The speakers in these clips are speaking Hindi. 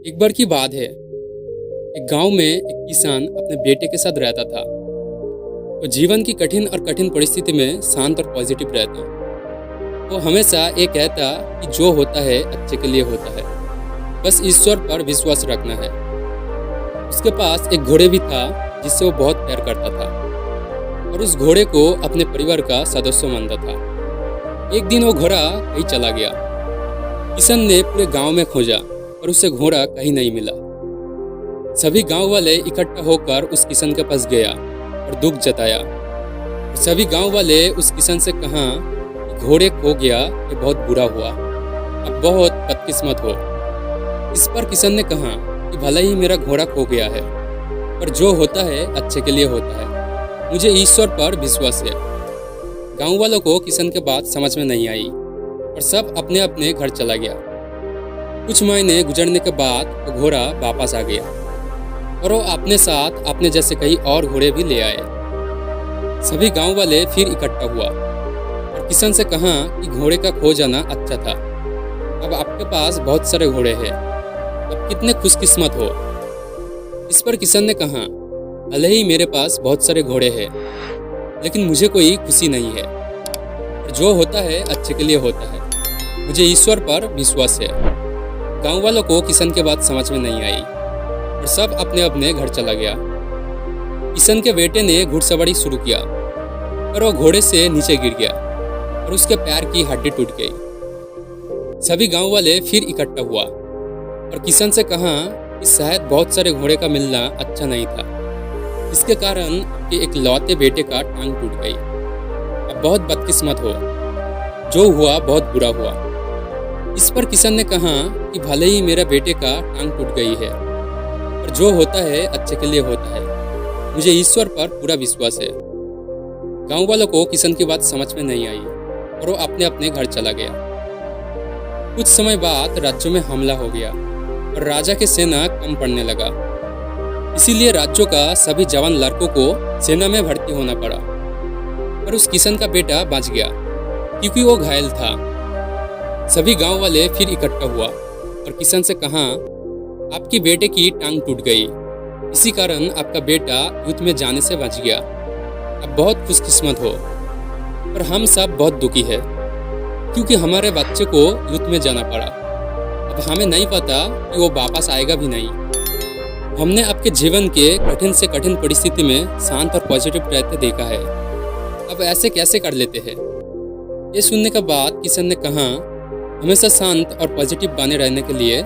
एक बार की बात है। एक गांव में एक किसान अपने बेटे के साथ रहता था। वो जीवन की कठिन परिस्थिति में शांत और पॉजिटिव रहता। वो हमेशा ये कहता कि जो होता है अच्छे के लिए होता है, बस ईश्वर पर विश्वास रखना है। उसके पास एक घोड़े भी था जिससे वो बहुत प्यार करता था और उस घोड़े को अपने परिवार का सदस्य मानता था। एक दिन वो घोड़ा कहीं चला गया। किसान ने पूरे गांव में खोजा और उसे घोड़ा कहीं नहीं मिला। सभी गांव वाले इकट्ठा होकर उस किसान के पास गया और दुख जताया। सभी गांव वाले उस किसान से कहा कि घोड़े खो गया, ये बहुत बुरा हुआ, अब बहुत बदकिस्मत हो। इस पर किसान ने कहा कि भले ही मेरा घोड़ा खो गया है, पर जो होता है अच्छे के लिए होता है, मुझे ईश्वर पर विश्वास है। गांव वालों को किसान की बात समझ में नहीं आई और सब अपने अपने घर चला गया। कुछ महीने गुजरने के बाद वो घोड़ा वापस आ गया और वो अपने साथ अपने जैसे कई और घोड़े भी ले आए। सभी गांव वाले फिर इकट्ठा हुआ और किसान से कहा कि घोड़े का खो जाना अच्छा था, अब आपके पास बहुत सारे घोड़े हैं, अब कितने खुशकिस्मत हो। इस पर किसान ने कहा, भले ही मेरे पास बहुत सारे घोड़े हैं, लेकिन मुझे कोई खुशी नहीं है। जो होता है अच्छे के लिए होता है, मुझे ईश्वर पर विश्वास है। गांव वालों को किसान की बात समझ में नहीं आई और सब अपने अपने घर चला गया। किसान के बेटे ने घुड़सवारी शुरू किया, पर वो घोड़े से नीचे गिर गया और उसके पैर की हड्डी टूट गई। सभी गांव वाले फिर इकट्ठा हुआ और किसान से कहा कि शायद बहुत सारे घोड़े का मिलना अच्छा नहीं था, इसके कारण कि एक लौते बेटे का टांग टूट गई, अब बहुत बदकिस्मत हो, जो हुआ बहुत बुरा हुआ। इस पर किसान ने कहा कि भले ही मेरा बेटे का टांग टूट गई है, पर जो होता है अच्छे के लिए होता है, मुझे ईश्वर पर पूरा विश्वास है। गांव वालों को किसान की बात समझ में नहीं आई और वो अपने अपने घर चला गया। कुछ समय बाद राज्यों में हमला हो गया और राजा की सेना कम पड़ने लगा। इसीलिए राज्यों का सभी जवान लड़कों को सेना में भर्ती होना पड़ा, पर उस किसान का बेटा बच गया क्योंकि वो घायल था। सभी गांव वाले फिर इकट्ठा हुआ और किसान से कहा, आपकी बेटे की टांग टूट गई, इसी कारण आपका बेटा युद्ध में जाने से बच गया, अब बहुत खुशकिस्मत हो। पर हम सब बहुत दुखी है क्योंकि हमारे बच्चे को युद्ध में जाना पड़ा। अब हमें नहीं पता कि वो वापस आएगा भी नहीं। हमने आपके जीवन के कठिन से कठिन परिस्थिति में शांत और पॉजिटिव रहते देखा है, अब ऐसे कैसे कर लेते हैं। ये सुनने के बाद किसान ने कहा, हमेशा शांत और पॉजिटिव बने रहने के लिए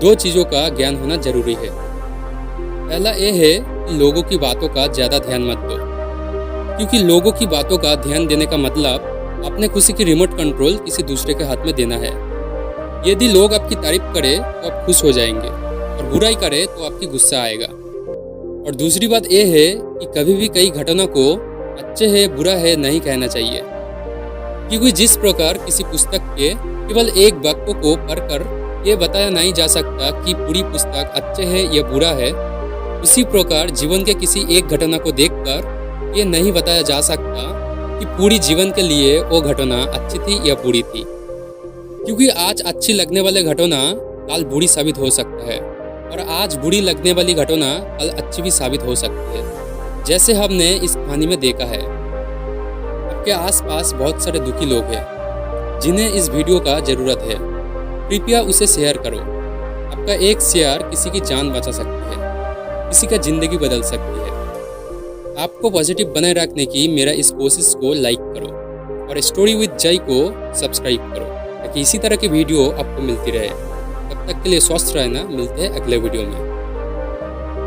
दो चीज़ों का ज्ञान होना जरूरी है। पहला ये है कि लोगों की बातों का ज़्यादा ध्यान मत दो, क्योंकि लोगों की बातों का ध्यान देने का मतलब अपने खुशी की रिमोट कंट्रोल किसी दूसरे के हाथ में देना है। यदि लोग आपकी तारीफ करें तो आप खुश हो जाएंगे और बुराई करे तो आपकी गुस्सा आएगा। और दूसरी बात यह है कि कभी भी कई घटना को अच्छे है बुरा है नहीं कहना चाहिए, क्योंकि जिस प्रकार किसी पुस्तक के केवल एक वाक्य को पढ़कर यह बताया नहीं जा सकता कि पूरी पुस्तक अच्छे है या बुरा है, उसी प्रकार जीवन के किसी एक घटना को देखकर ये नहीं बताया जा सकता कि पूरी जीवन के लिए वो घटना अच्छी थी या बुरी थी, क्योंकि आज अच्छी लगने वाली घटना कल बुरी साबित हो सकता है और आज बुरी लगने वाली घटना कल अच्छी भी साबित हो सकती है, जैसे हमने इस कहानी में देखा है। आपके आसपास बहुत सारे दुखी लोग हैं जिन्हें इस वीडियो का ज़रूरत है, कृपया उसे शेयर करो। आपका एक शेयर किसी की जान बचा सकती है, किसी का ज़िंदगी बदल सकती है। आपको पॉजिटिव बनाए रखने की मेरा इस कोशिश को लाइक करो और स्टोरी विद जय को सब्सक्राइब करो ताकि इसी तरह की वीडियो आपको मिलती रहे। तब तक के लिए स्वस्थ रहना, मिलते हैं अगले वीडियो में।